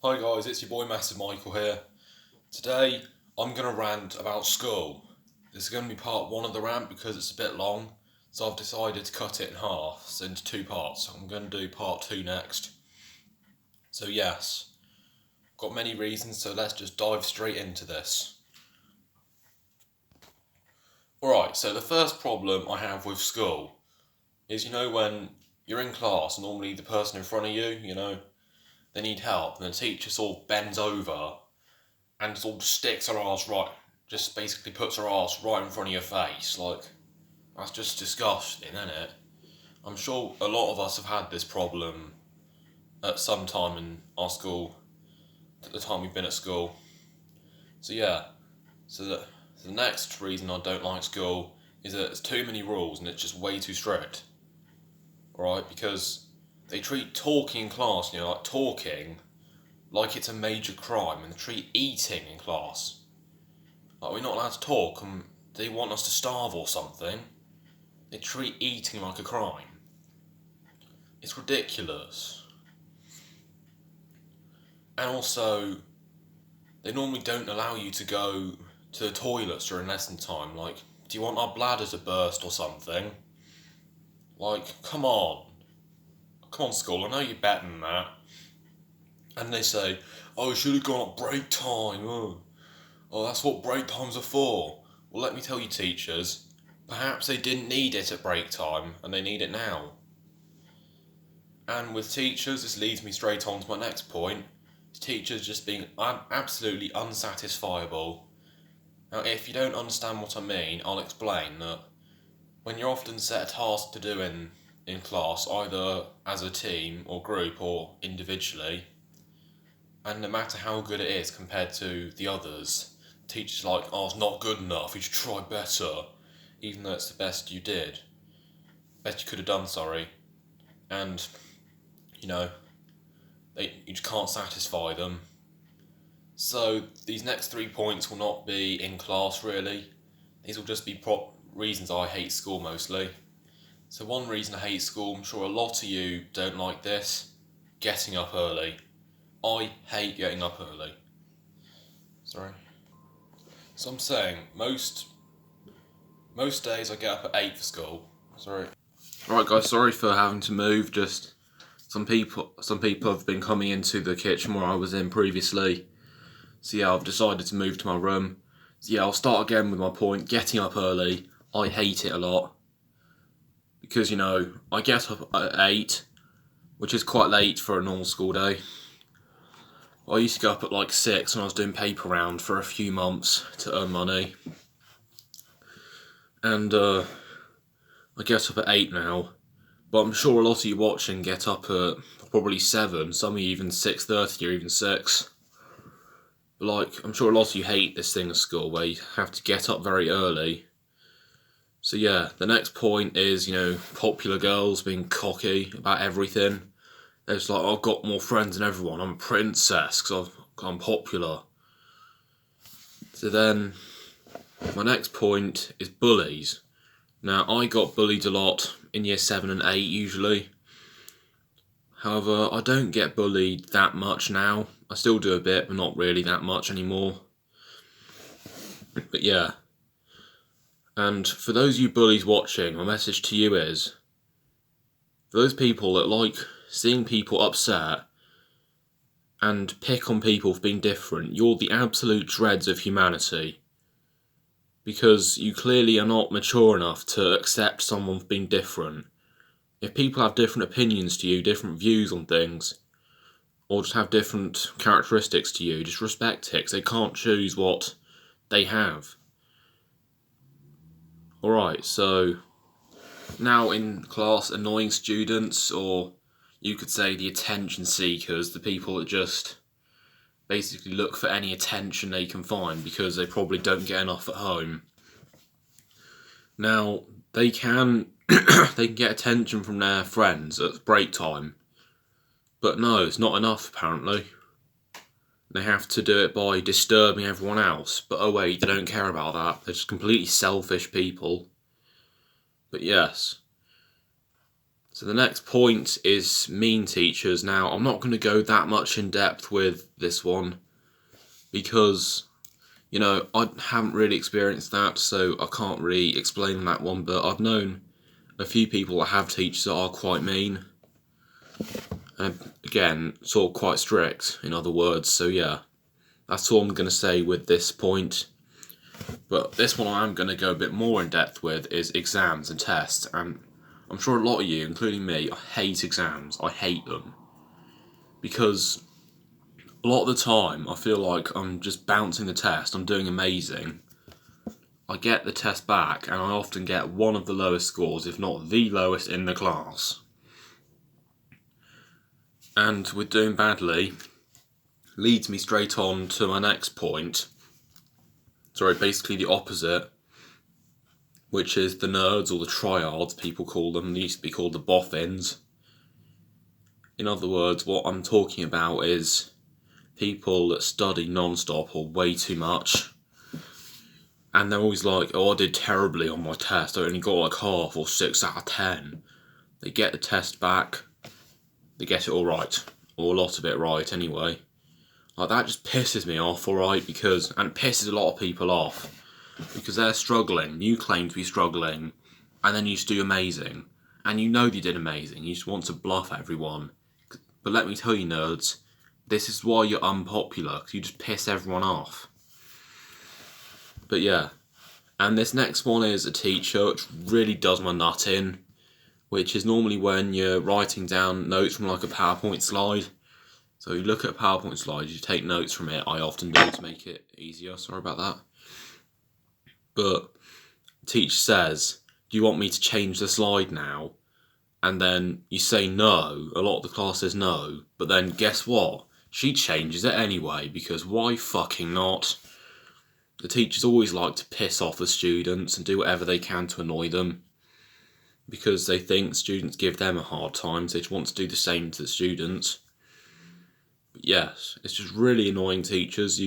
Hi guys, it's your boy Massive Michael here. Today I'm going to rant about school. This is going to be part one of the rant because it's a bit long, so I've decided to cut it in half, so into two parts. I'm going to do part two next. So yes, got many reasons, so let's just dive straight into this. Alright, so the first problem I have with school is, when you're in class, normally the person in front of you, they need help, and the teacher sort of bends over and sort of sticks her ass right, just basically puts her ass right in front of your face. Like, that's just disgusting, isn't it? I'm sure a lot of us have had this problem at some time in our school, at the time we've been at school. So yeah, the next reason I don't like school is that there's too many rules and it's just way too strict. Alright, because they treat talking in class, like talking, like it's a major crime, and they treat eating in class like we're not allowed to talk and they want us to starve or something. They treat eating like a crime. It's ridiculous. And also, they normally don't allow you to go to the toilets during lesson time. Like, do you want our bladder to burst or something? Like, come on. Come on, school, I know you're better than that. And they say, oh, you should have gone at break time. Oh, that's what break times are for. Well, let me tell you, teachers, perhaps they didn't need it at break time, and they need it now. And with teachers, this leads me straight on to my next point. Teachers just being absolutely unsatisfiable. Now, if you don't understand what I mean, I'll explain that when you're often set a task to do in class, either as a team or group or individually, and no matter how good it is compared to the others, teachers like, oh, it's not good enough, you should try better, even though it's the best you could have done, sorry. And, you just can't satisfy them. So these next 3 points will not be in class, really. These will just be reasons I hate school, mostly. So one reason I hate school, I'm sure a lot of you don't like this, getting up early. I hate getting up early. Sorry. So I'm saying, most days I get up at 8 for school. Sorry. Alright guys, sorry for having to move, just some people have been coming into the kitchen where I was in previously. So yeah, I've decided to move to my room. So yeah, I'll start again with my point, getting up early. I hate it a lot. Because, I get up at 8, which is quite late for a normal school day. I used to go up at like 6 when I was doing paper round for a few months to earn money. And I get up at 8 now. But I'm sure a lot of you watching get up at probably 7, some of you even 6:30 or even 6. But I'm sure a lot of you hate this thing at school where you have to get up very early. So yeah, the next point is, popular girls being cocky about everything. It's like, I've got more friends than everyone, I'm a princess because I'm popular. So then, my next point is bullies. Now, I got bullied a lot in year 7 and 8 usually. However, I don't get bullied that much now. I still do a bit, but not really that much anymore. But yeah. And for those of you bullies watching, my message to you is, for those people that like seeing people upset and pick on people for being different, you're the absolute dregs of humanity. Because you clearly are not mature enough to accept someone for being different. If people have different opinions to you, different views on things, or just have different characteristics to you, just respect it, because they can't choose what they have. Alright, so now in class, annoying students, or you could say the attention seekers, the people that just basically look for any attention they can find because they probably don't get enough at home. Now, they can get attention from their friends at break time, but no, it's not enough apparently. They have to do it by disturbing everyone else, but oh wait, they don't care about that. They're just completely selfish people. But yes. So the next point is mean teachers. Now, I'm not going to go that much in depth with this one because, I haven't really experienced that, so I can't really explain that one, but I've known a few people that have teachers that are quite mean. And again, sort of quite strict, in other words, so yeah. That's all I'm going to say with this point. But this one I am going to go a bit more in depth with is exams and tests, and I'm sure a lot of you, including me, I hate exams. I hate them. Because a lot of the time, I feel like I'm just bouncing the test, I'm doing amazing. I get the test back, and I often get one of the lowest scores, if not the lowest in the class. And with doing badly, leads me straight on to my next point. Sorry, basically the opposite, which is the nerds, or the tryhards, people call them. They used to be called the boffins. In other words, what I'm talking about is people that study non-stop or way too much, and they're always like, oh, I did terribly on my test, I only got like half or 6 out of 10. They get the test back, they get it all right, or a lot of it right anyway. Like, that just pisses me off, alright, and it pisses a lot of people off, because they're struggling, you claim to be struggling, and then you just do amazing, and you know you did amazing, you just want to bluff everyone. But let me tell you, nerds, this is why you're unpopular, because you just piss everyone off. But yeah, and this next one is a teacher, which really does my nut in, which is normally when you're writing down notes from like a PowerPoint slide. So you look at a PowerPoint slide, you take notes from it. I often do to make it easier, sorry about that. But the teacher says, do you want me to change the slide now? And then you say no, a lot of the class says no, but then guess what? She changes it anyway, because why fucking not? The teachers always like to piss off the students and do whatever they can to annoy them, because they think students give them a hard time, so they just want to do the same to the students. But yes, it's just really annoying teachers.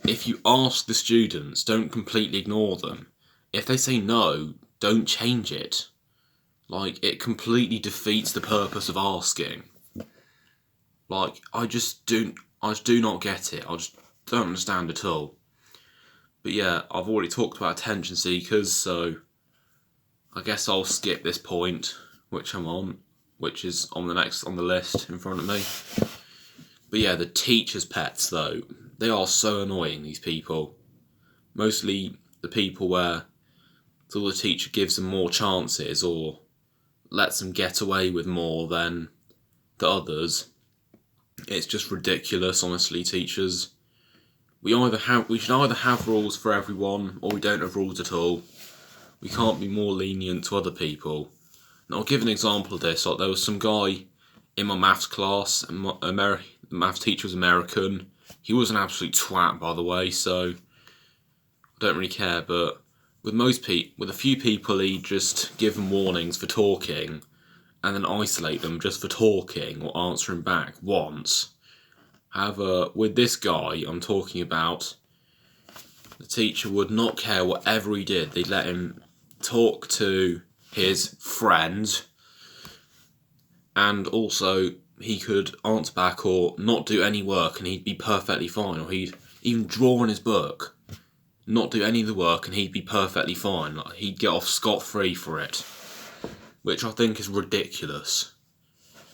If you ask the students, don't completely ignore them. If they say no, don't change it. Like, it completely defeats the purpose of asking. Like, I just do not get it. I just don't understand at all. But yeah, I've already talked about attention seekers, so I guess I'll skip this point, which I'm on, which is on the list in front of me. But yeah, the teachers' pets, though, they are so annoying, these people. Mostly the people where the teacher gives them more chances or lets them get away with more than the others. It's just ridiculous, honestly, teachers. We should either have rules for everyone, or we don't have rules at all. We can't be more lenient to other people. And I'll give an example of this. Like, there was some guy in my maths class, and the maths teacher was American. He was an absolute twat, by the way, so I don't really care, but with a few people, he'd just give them warnings for talking, and then isolate them just for talking or answering back once. However, with this guy I'm talking about, the teacher would not care whatever he did. They'd let him talk to his friend, and also he could answer back or not do any work and he'd be perfectly fine. Or he'd even draw in his book, not do any of the work and he'd be perfectly fine. Like, he'd get off scot-free for it, which I think is ridiculous.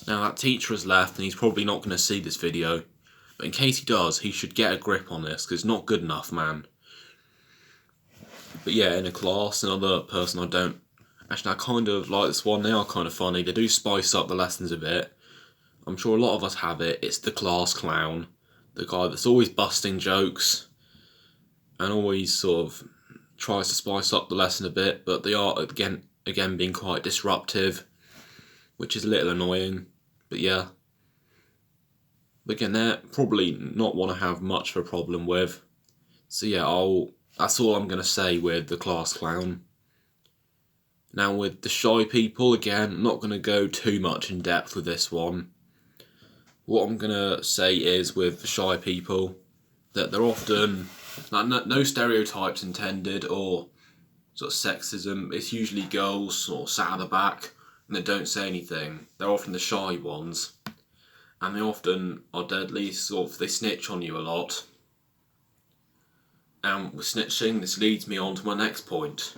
Now, that teacher has left and he's probably not going to see this video, but in case he does, he should get a grip on this, because it's not good enough, man. But yeah, in a class, another person I kind of like this one. They are kind of funny. They do spice up the lessons a bit. I'm sure a lot of us have it. It's the class clown. The guy that's always busting jokes and always sort of tries to spice up the lesson a bit, but they are, again being quite disruptive, which is a little annoying. But yeah. But again, they're probably not one to have much of a problem with. So yeah, that's all I'm going to say with the class clown. Now with the shy people, again, I'm not going to go too much in depth with this one. What I'm going to say is, with the shy people, that they're often, no stereotypes intended or sort of sexism, it's usually girls sort of sat at the back, and they don't say anything. They're often the shy ones, and they often are deadly, they snitch on you a lot. And with snitching, this leads me on to my next point,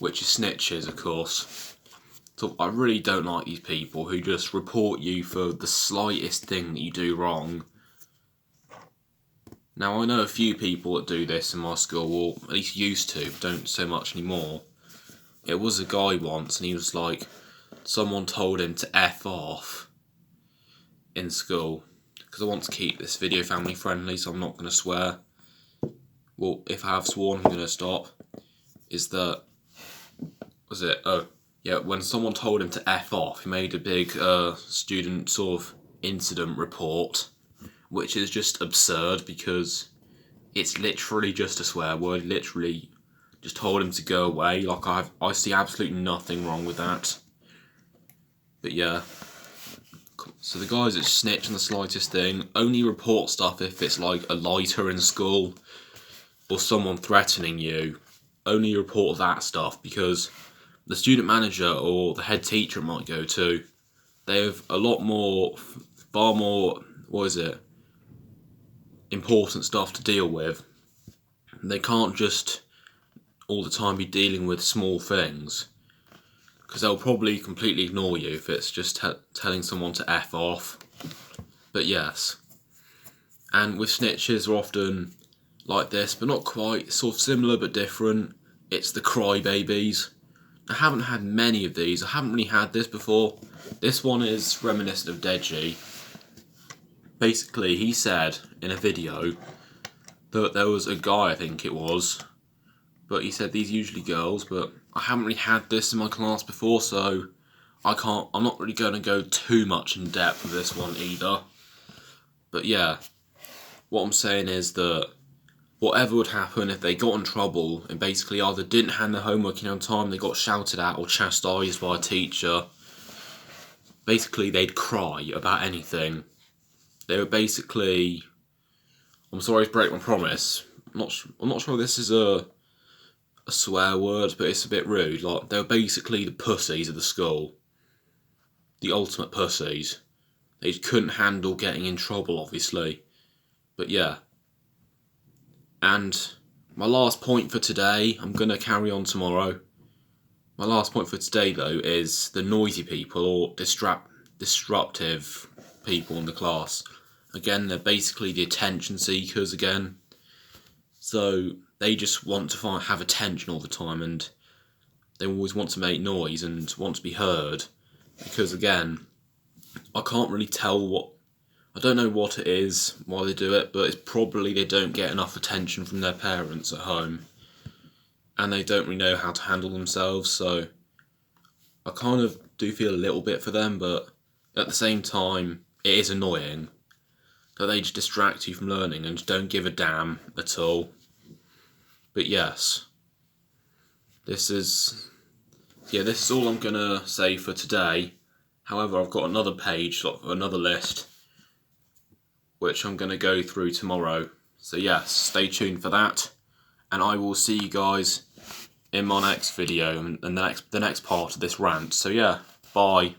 which is snitches, of course. So I really don't like these people who just report you for the slightest thing that you do wrong. Now, I know a few people that do this in my school, or at least used to, but don't so much anymore. It was a guy once, and he was like, someone told him to F off in school. Because I want to keep this video family friendly, so I'm not going to swear. Well, if I have sworn, I'm going to stop. Is that... Was it? Oh, yeah, when someone told him to F off, he made a big student sort of incident report, which is just absurd because it's literally just a swear word. Literally just told him to go away. Like, I see absolutely nothing wrong with that. But yeah. So the guys that snitch on the slightest thing only report stuff if it's like a lighter in school or someone threatening you. Only report that stuff because the student manager or the head teacher it might go to, they have a lot more, far more, important stuff to deal with. They can't just all the time be dealing with small things, because they'll probably completely ignore you if it's just telling someone to F off. But yes. And with snitches are often like this, but not quite, sort of similar but different. It's the crybabies. I haven't had many of these. I haven't really had this before. This one is reminiscent of Deji. Basically, he said in a video that there was a guy, I think it was, but he said these usually girls, but I haven't really had this in my class before, so I'm not really going to go too much in depth with this one either. But yeah, what I'm saying is that whatever would happen if they got in trouble and basically either didn't hand their homework in on time, they got shouted at or chastised by a teacher, basically they'd cry about anything. They were basically, I'm sorry to break my promise, I'm not sure this is a swear word, but it's a bit rude. Like, they were basically the pussies of the school. The ultimate pussies. They couldn't handle getting in trouble, obviously. But yeah. And my last point for today, I'm going to carry on tomorrow. My last point for today, though, is the noisy people or disruptive people in the class. Again, they're basically the attention seekers again. So they just want to have attention all the time, and they always want to make noise and want to be heard. Because again, I can't really tell I don't know what it is, why they do it, but it's probably they don't get enough attention from their parents at home. And they don't really know how to handle themselves, so I kind of do feel a little bit for them, but at the same time, it is annoying that they just distract you from learning and don't give a damn at all. But yes, this is all I'm gonna say for today. However, I've got another page, another list, which I'm gonna go through tomorrow. So yes, stay tuned for that, and I will see you guys in my next video and the next part of this rant. So yeah, bye.